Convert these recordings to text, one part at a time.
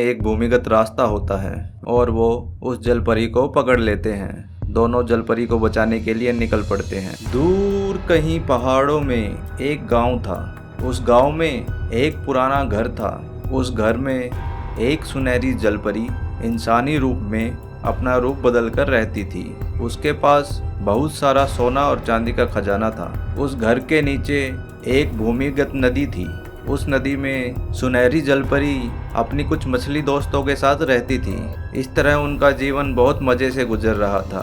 एक भूमिगत रास्ता होता है और वो उस जलपरी को पकड़ लेते हैं। दोनों जलपरी को बचाने के लिए निकल पड़ते हैं। दूर कहीं पहाड़ों में एक गांव था। उस गांव में एक पुराना घर था। उस घर में एक सुनहरी जलपरी इंसानी रूप में अपना रूप बदलकर रहती थी। उसके पास बहुत सारा सोना और चांदी का खजाना था। उस घर के नीचे एक भूमिगत नदी थी। उस नदी में सुनहरी जलपरी अपनी कुछ मछली दोस्तों के साथ रहती थी। इस तरह उनका जीवन बहुत मज़े से गुजर रहा था।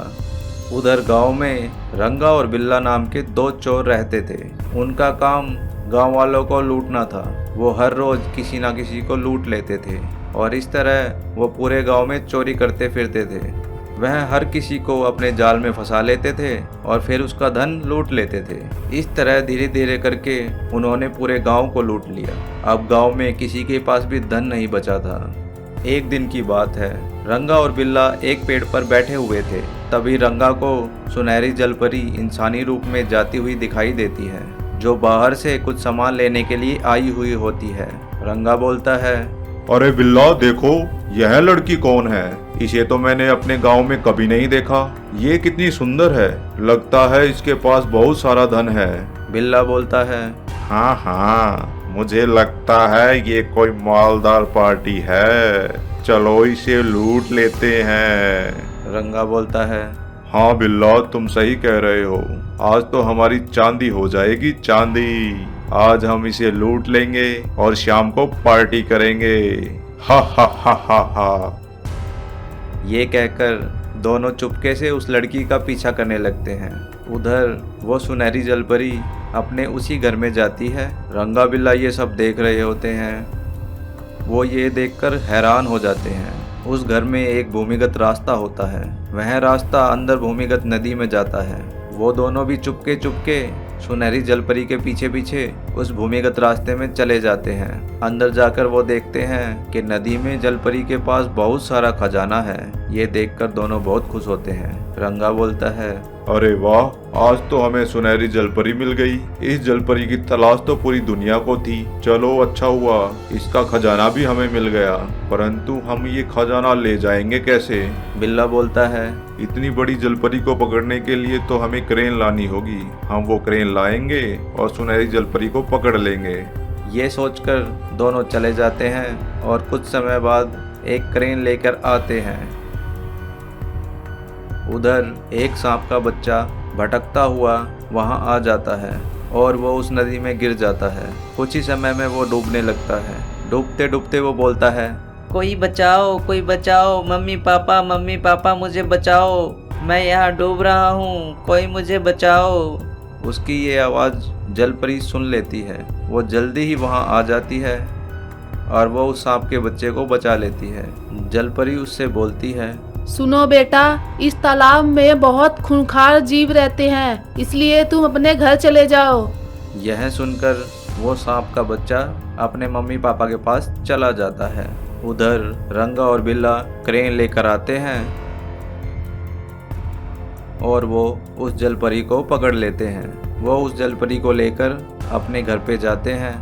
उधर गांव में रंगा और बिल्ला नाम के दो चोर रहते थे। उनका काम गांव वालों को लूटना था। वो हर रोज़ किसी ना किसी को लूट लेते थे और इस तरह वो पूरे गांव में चोरी करते फिरते थे। वह हर किसी को अपने जाल में फंसा लेते थे और फिर उसका धन लूट लेते थे। इस तरह धीरे धीरे करके उन्होंने पूरे गांव को लूट लिया। अब गांव में किसी के पास भी धन नहीं बचा था। एक दिन की बात है, रंगा और बिल्ला एक पेड़ पर बैठे हुए थे। तभी रंगा को सुनहरी जलपरी इंसानी रूप में जाती हुई दिखाई देती है, जो बाहर से कुछ सामान लेने के लिए आई हुई होती है। रंगा बोलता है, अरे बिल्ला देखो, यह लड़की कौन है? इसे तो मैंने अपने गांव में कभी नहीं देखा। ये कितनी सुंदर है, लगता है इसके पास बहुत सारा धन है। बिल्ला बोलता है, हाँ हाँ, मुझे लगता है ये कोई मालदार पार्टी है, चलो इसे लूट लेते हैं। रंगा बोलता है, हाँ बिल्ला, तुम सही कह रहे हो। आज तो हमारी चांदी हो जाएगी, चांदी। आज हम इसे लूट लेंगे और शाम को पार्टी करेंगे। हा हा हा हा हा। ये कहकर दोनों चुपके से उस लड़की का पीछा करने लगते हैं। उधर वो सुनहरी जलपरी अपने उसी घर में जाती है। रंगा बिल्ला ये सब देख रहे होते हैं। वो ये देखकर हैरान हो जाते हैं। उस घर में एक भूमिगत रास्ता होता है। वह रास्ता अंदर भूमिगत नदी में जाता है। वो दोनों भी चुपके चुपके सुनहरी जलपरी के पीछे पीछे उस भूमिगत रास्ते में चले जाते हैं। अंदर जाकर वो देखते हैं कि नदी में जलपरी के पास बहुत सारा खजाना है। ये देखकर दोनों बहुत खुश होते हैं। रंगा बोलता है, अरे वाह, आज तो हमें सुनहरी जलपरी मिल गई। इस जलपरी की तलाश तो पूरी दुनिया को थी। चलो अच्छा हुआ, इसका खजाना भी हमें मिल गया। परंतु हम ये खजाना ले जाएंगे कैसे? बिल्ला बोलता है, इतनी बड़ी जलपरी को पकड़ने के लिए तो हमें क्रेन लानी होगी। हम वो क्रेन लाएंगे और सुनहरी जलपरी को पकड़ लेंगे। ये सोचकर दोनों चले जाते हैं और कुछ समय बाद एक क्रेन लेकर आते हैं। उधर एक सांप का बच्चा भटकता हुआ वहां आ जाता है और वो उस नदी में गिर जाता है। कुछ ही समय में वो डूबने लगता है। डूबते डूबते वो बोलता है, कोई बचाओ, मम्मी पापा मुझे बचाओ, मैं यहाँ डूब रहा हूँ, कोई मुझे बचाओ। उसकी ये आवाज़ जलपरी सुन लेती है। वो जल्दी ही वहाँ आ जाती है और वो उस सांप के बच्चे को बचा लेती है। जलपरी उससे बोलती है, सुनो बेटा, इस तालाब में बहुत खूंखार जीव रहते हैं, इसलिए तुम अपने घर चले जाओ। यह सुनकर वो सांप का बच्चा अपने मम्मी पापा के पास चला जाता है। उधर रंगा और बिल्ला क्रेन लेकर आते हैं और वो उस जलपरी को पकड़ लेते हैं। वो उस जलपरी को लेकर अपने घर पे जाते हैं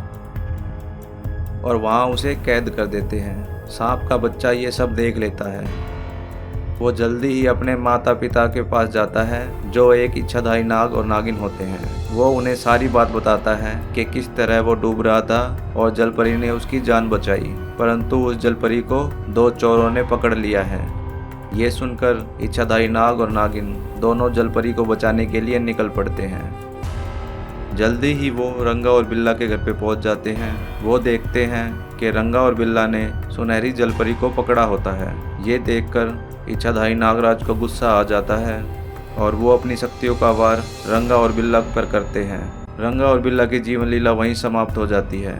और वहाँ उसे कैद कर देते हैं। सांप का बच्चा ये सब देख लेता है। वो जल्दी ही अपने माता पिता के पास जाता है, जो एक इच्छाधारी नाग और नागिन होते हैं। वो उन्हें सारी बात बताता है कि किस तरह वो डूब रहा था और जलपरी ने उसकी जान बचाई, परंतु उस जलपरी को दो चोरों ने पकड़ लिया है। ये सुनकर इच्छाधारी नाग और नागिन दोनों जलपरी को बचाने के लिए निकल पड़ते हैं। जल्दी ही वो रंगा और बिल्ला के घर पे पहुंच जाते हैं। वो देखते हैं कि रंगा और बिल्ला ने सुनहरी जलपरी को पकड़ा होता है। ये देखकर इच्छाधारी नागराज को गुस्सा आ जाता है और वो अपनी शक्तियों का वार रंगा और बिल्ला पर करते हैं। रंगा और बिल्ला की जीवन लीला वहीं समाप्त हो जाती है।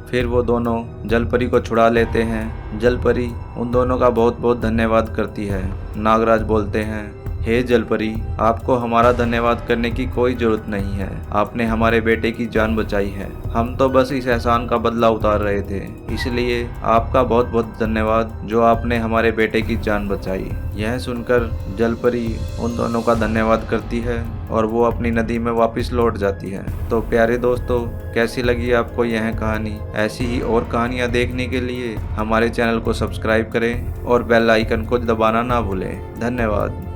फिर वो दोनों जलपरी को छुड़ा लेते हैं। जलपरी उन दोनों का बहुत बहुत धन्यवाद करती है। नागराज बोलते हैं, हे जलपरी, आपको हमारा धन्यवाद करने की कोई ज़रूरत नहीं है। आपने हमारे बेटे की जान बचाई है। हम तो बस इस एहसान का बदला उतार रहे थे, इसलिए आपका बहुत बहुत धन्यवाद जो आपने हमारे बेटे की जान बचाई। यह सुनकर जलपरी उन दोनों का धन्यवाद करती है और वो अपनी नदी में वापस लौट जाती है। तो प्यारे दोस्तों, कैसी लगी आपको यह कहानी? ऐसी ही और कहानियाँ देखने के लिए हमारे चैनल को सब्सक्राइब करें और बेल आइकन को दबाना ना भूलें। धन्यवाद।